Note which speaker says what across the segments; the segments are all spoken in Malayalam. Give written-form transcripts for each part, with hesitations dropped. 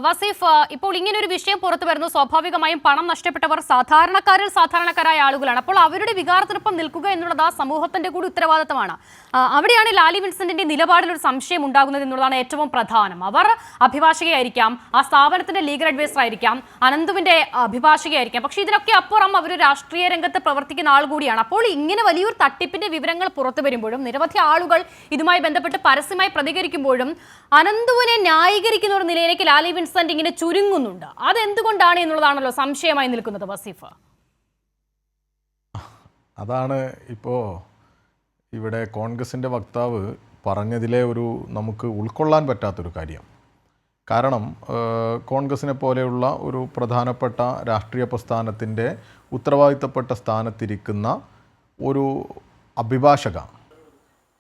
Speaker 1: വസീഫ്, ഇപ്പോൾ ഇങ്ങനൊരു വിഷയം പുറത്തു വരുന്നു. സ്വാഭാവികമായും പണം നഷ്ടപ്പെട്ടവർ സാധാരണക്കാരായ ആളുകളാണ്. അപ്പോൾ അവരുടെ വികാരത്തിനൊപ്പം നിൽക്കുക എന്നുള്ളത് ആ സമൂഹത്തിന്റെ കൂടി ഉത്തരവാദിത്തമാണ്. അവിടെയാണ് ലാലി വിൻസെന്റിന്റെ നിലപാടിൽ ഒരു സംശയം ഉണ്ടാകുന്നത് എന്നുള്ളതാണ് ഏറ്റവും പ്രധാനം. അവർ അഭിഭാഷകയായിരിക്കാം, ആ സ്ഥാപനത്തിന്റെ ലീഗൽ അഡ്വൈസർ ആയിരിക്കാം, അനന്തുവിന്റെ അഭിഭാഷകയായിരിക്കാം. പക്ഷേ ഇതിനൊക്കെ അപ്പുറം അവർ രാഷ്ട്രീയ രംഗത്ത് പ്രവർത്തിക്കുന്ന ആൾ കൂടിയാണ്. അപ്പോൾ ഇങ്ങനെ വലിയൊരു തട്ടിപ്പിന്റെ വിവരങ്ങൾ പുറത്തു വരുമ്പോഴും നിരവധി ആളുകൾ ഇതുമായി ബന്ധപ്പെട്ട് പരസ്യമായി പ്രതികരിക്കുമ്പോഴും അനന്തുവിനെ ന്യായീകരിക്കുന്ന ഒരു നിലയിലേക്ക് ലാലി വിൻസെന്റ് ഇങ്ങനെ ചുരുങ്ങുന്നുണ്ട്. അതെന്തുകൊണ്ടാണ് എന്നുള്ളതാണല്ലോ സംശയമായി നിൽക്കുന്നത് വസീഫ്.
Speaker 2: അതാണ് ഇപ്പോൾ ഇവിടെ കോൺഗ്രസിൻ്റെ വക്താവ് പറഞ്ഞതിലെ ഒരു നമുക്ക് ഉൾക്കൊള്ളാൻ പറ്റാത്തൊരു കാര്യം. കാരണം കോൺഗ്രസിനെ പോലെയുള്ള ഒരു പ്രധാനപ്പെട്ട രാഷ്ട്രീയ പ്രസ്ഥാനത്തിൻ്റെ ഉത്തരവാദിത്തപ്പെട്ട സ്ഥാനത്തിരിക്കുന്ന ഒരു അഭിഭാഷക,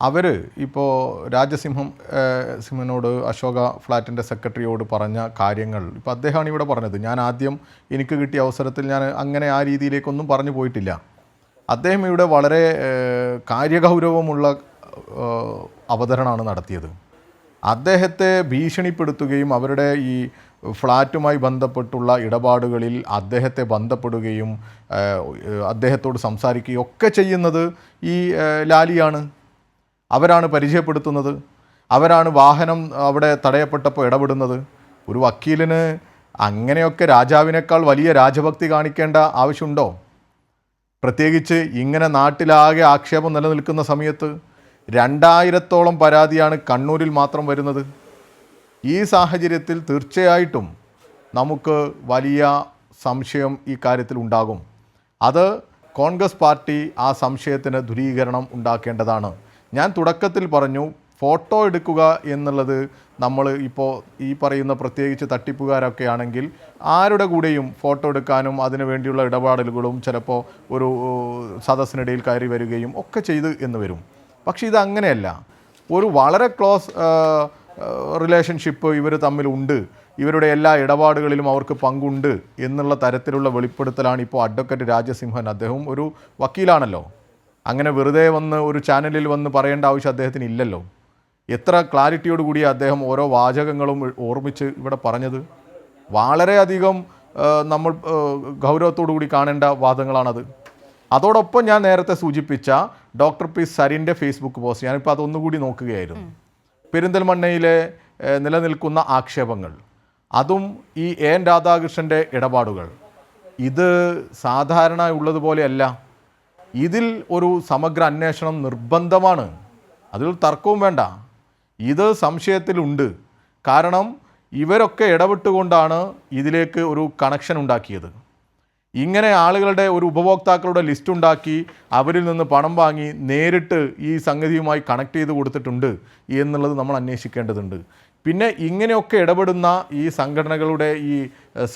Speaker 2: അവർ ഇപ്പോൾ രാജസിംഹനോട്, അശോക ഫ്ലാറ്റിൻ്റെ സെക്രട്ടറിയോട് പറഞ്ഞ കാര്യങ്ങൾ ഇപ്പോൾ അദ്ദേഹമാണ് ഇവിടെ പറഞ്ഞത്. ഞാൻ ആദ്യം എനിക്ക് കിട്ടിയ അവസരത്തിൽ ഞാൻ അങ്ങനെ ആ രീതിയിലേക്കൊന്നും പറഞ്ഞു പോയിട്ടില്ല. അദ്ദേഹം ഇവിടെ വളരെ കാര്യഗൗരവമുള്ള അവതരണമാണ് നടത്തിയത്. അദ്ദേഹത്തെ ഭീഷണിപ്പെടുത്തുകയും അവരുടെ ഈ ഫ്ലാറ്റുമായി ബന്ധപ്പെട്ടുള്ള ഇടപാടുകളിൽ അദ്ദേഹത്തെ ബന്ധപ്പെടുകയും അദ്ദേഹത്തോട് സംസാരിക്കുകയും ഒക്കെ ചെയ്യുന്നത് ഈ ലാലിയാണ്. അവരാണ് പരിചയപ്പെടുത്തുന്നത്, അവരാണ് വാഹനം അവിടെ തടയപ്പെട്ടപ്പോൾ ഇടപെടുന്നത്. ഒരു വക്കീലിന് അങ്ങനെയൊക്കെ രാജാവിനേക്കാൾ വലിയ രാജഭക്തി കാണിക്കേണ്ട ആവശ്യമുണ്ടോ? പ്രത്യേകിച്ച് ഇങ്ങനെ നാട്ടിലാകെ ആക്ഷേപം നിലനിൽക്കുന്ന സമയത്ത് 2000-ഓളം പരാതിയാണ് കണ്ണൂരിൽ മാത്രം വരുന്നത്. ഈ സാഹചര്യത്തിൽ തീർച്ചയായിട്ടും നമുക്ക് വലിയ സംശയം ഈ കാര്യത്തിൽ ഉണ്ടാകും. അത് കോൺഗ്രസ് പാർട്ടി ആ സംശയത്തിന് ദൂരീകരണം ഉണ്ടാക്കേണ്ടതാണ്. ഞാൻ തുടക്കത്തിൽ പറഞ്ഞു, ഫോട്ടോ എടുക്കുക എന്നുള്ളത് നമ്മൾ ഇപ്പോൾ ഈ പറയുന്ന പ്രത്യേകിച്ച് തട്ടിപ്പുകാരൊക്കെ ആണെങ്കിൽ ആരുടെ കൂടെയും ഫോട്ടോ എടുക്കാനും അതിനു വേണ്ടിയുള്ള ഇടപാടുകളും ചിലപ്പോൾ ഒരു സദസ്സിനിടയിൽ കയറി വരികയും ഒക്കെ ചെയ്ത് എന്ന് വരും. പക്ഷേ ഇതങ്ങനെയല്ല. ഒരു വളരെ ക്ലോസ് റിലേഷൻഷിപ്പ് ഇവർ തമ്മിലുണ്ട്, ഇവരുടെ എല്ലാ ഇടപാടുകളിലും അവർക്ക് പങ്കുണ്ട് എന്നുള്ള തരത്തിലുള്ള വെളിപ്പെടുത്തലാണ് ഇപ്പോൾ അഡ്വക്കേറ്റ് രാജസിംഹൻ, അദ്ദേഹം ഒരു വക്കീലാണല്ലോ, അങ്ങനെ വെറുതെ വന്ന് ഒരു ചാനലിൽ വന്ന് പറയേണ്ട ആവശ്യം അദ്ദേഹത്തിന് ഇല്ലല്ലോ. എത്ര ക്ലാരിറ്റിയോട് കൂടി അദ്ദേഹം ഓരോ വാചകങ്ങളും ഓർമ്മിച്ച് ഇവിടെ പറഞ്ഞത്. വളരെയധികം നമ്മൾ ഗൗരവത്തോടു കൂടി കാണേണ്ട വാദങ്ങളാണത്. അതോടൊപ്പം ഞാൻ നേരത്തെ സൂചിപ്പിച്ച ഡോക്ടർ പി സരിൻ്റെ ഫേസ്ബുക്ക് പോസ്റ്റ്, ഞാനിപ്പോൾ അതൊന്നുകൂടി നോക്കുകയായിരുന്നു. പെരിന്തൽമണ്ണയിലെ നിലനിൽക്കുന്ന ആക്ഷേപങ്ങൾ, അതും ഈ എൻ രാധാകൃഷ്ണൻ്റെ ഇടപാടുകൾ, ഇത് സാധാരണ ഉള്ളതുപോലെയല്ല. ഇതിൽ ഒരു സമഗ്ര അന്വേഷണം നിർബന്ധമാണ്, അതിൽ തർക്കവും വേണ്ട. ഇത് സംശയത്തിലുണ്ട്. കാരണം ഇവരൊക്കെ ഇടപെട്ടുകൊണ്ടാണ് ഇതിലേക്ക് ഒരു കണക്ഷൻ ഉണ്ടാക്കിയത്. ഇങ്ങനെ ആളുകളുടെ ഒരു ഉപഭോക്താക്കളുടെ ലിസ്റ്റ് ഉണ്ടാക്കി അവരിൽ നിന്ന് പണം വാങ്ങി നേരിട്ട് ഈ സംഗതിയുമായി കണക്ട് ചെയ്ത് കൊടുത്തിട്ടുണ്ട് എന്നുള്ളത് നമ്മൾ അന്വേഷിക്കേണ്ടതുണ്ട്. പിന്നെ ഇങ്ങനെയൊക്കെ ഇടപെടുന്ന ഈ സംഘടനകളുടെ ഈ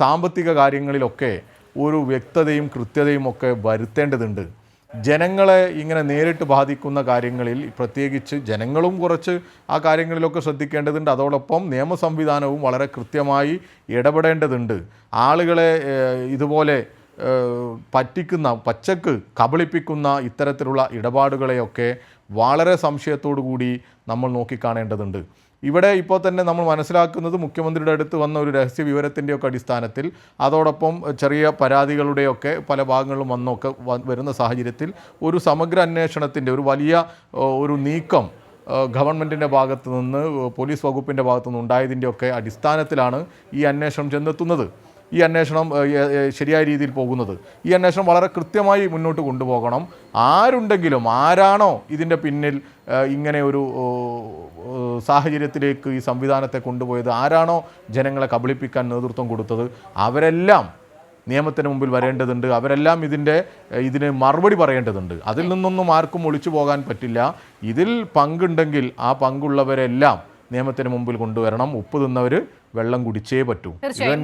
Speaker 2: സാമ്പത്തിക കാര്യങ്ങളിലൊക്കെ ഒരു വ്യക്തതയും കൃത്യതയും ഒക്കെ വരുത്തേണ്ടതുണ്ട്. ജനങ്ങളെ ഇങ്ങനെ നേരിട്ട് ബാധിക്കുന്ന കാര്യങ്ങളിൽ പ്രത്യേകിച്ച് ജനങ്ങളും കുറച്ച് ആ കാര്യങ്ങളിലൊക്കെ ശ്രദ്ധിക്കേണ്ടതുണ്ട്. അതോടൊപ്പം നിയമ സംവിധാനവും വളരെ കൃത്യമായി ഇടപെടേണ്ടതുണ്ട്. ആളുകളെ ഇതുപോലെ പറ്റിക്കുന്ന, പച്ചക്ക് കബളിപ്പിക്കുന്ന ഇത്തരത്തിലുള്ള ഇടപാടുകളെയൊക്കെ വളരെ സംശയത്തോടു കൂടി നമ്മൾ നോക്കിക്കാണേണ്ടതുണ്ട്. ഇവിടെ ഇപ്പോൾ തന്നെ നമ്മൾ മനസ്സിലാക്കുന്നത് മുഖ്യമന്ത്രിയുടെ അടുത്ത് വന്ന ഒരു രഹസ്യ വിവരത്തിൻ്റെയൊക്കെ അടിസ്ഥാനത്തിൽ, അതോടൊപ്പം ചെറിയ പരാതികളുടെയൊക്കെ പല ഭാഗങ്ങളിലും വന്നൊക്കെ വരുന്ന സാഹചര്യത്തിൽ ഒരു സമഗ്ര അന്വേഷണത്തിൻ്റെ ഒരു വലിയ ഒരു നീക്കം ഗവൺമെൻറ്റിൻ്റെ ഭാഗത്തു നിന്ന്, പോലീസ് വകുപ്പിൻ്റെ ഭാഗത്തു നിന്ന് ഉണ്ടായതിൻ്റെയൊക്കെ അടിസ്ഥാനത്തിലാണ് ഈ അന്വേഷണം ചെന്നെത്തുന്നത്. ഈ അന്വേഷണം ശരിയായ രീതിയിൽ പോകുന്നത്. ഈ അന്വേഷണം വളരെ കൃത്യമായി മുന്നോട്ട് കൊണ്ടുപോകണം. ആരുണ്ടെങ്കിലും, ആരാണോ ഇതിൻ്റെ പിന്നിൽ ഇങ്ങനെ ഒരു സാഹചര്യത്തിലേക്ക് ഈ സംവിധാനത്തെ കൊണ്ടുപോയത്, ആരാണോ ജനങ്ങളെ കബളിപ്പിക്കാൻ നേതൃത്വം കൊടുത്തത്, അവരെല്ലാം നിയമത്തിന് മുമ്പിൽ വരേണ്ടതുണ്ട്. അവരെല്ലാം ഇതിന് മറുപടി പറയേണ്ടതുണ്ട്. അതിൽ നിന്നൊന്നും ആർക്കും ഒളിച്ചു പോകാൻ പറ്റില്ല. ഇതിൽ പങ്കുണ്ടെങ്കിൽ ആ പങ്കുള്ളവരെല്ലാം നിയമത്തിന് മുമ്പിൽ കൊണ്ടുവരണം. ഉപ്പ് തിന്നവർ വെള്ളം കുടിച്ചേ പറ്റൂ.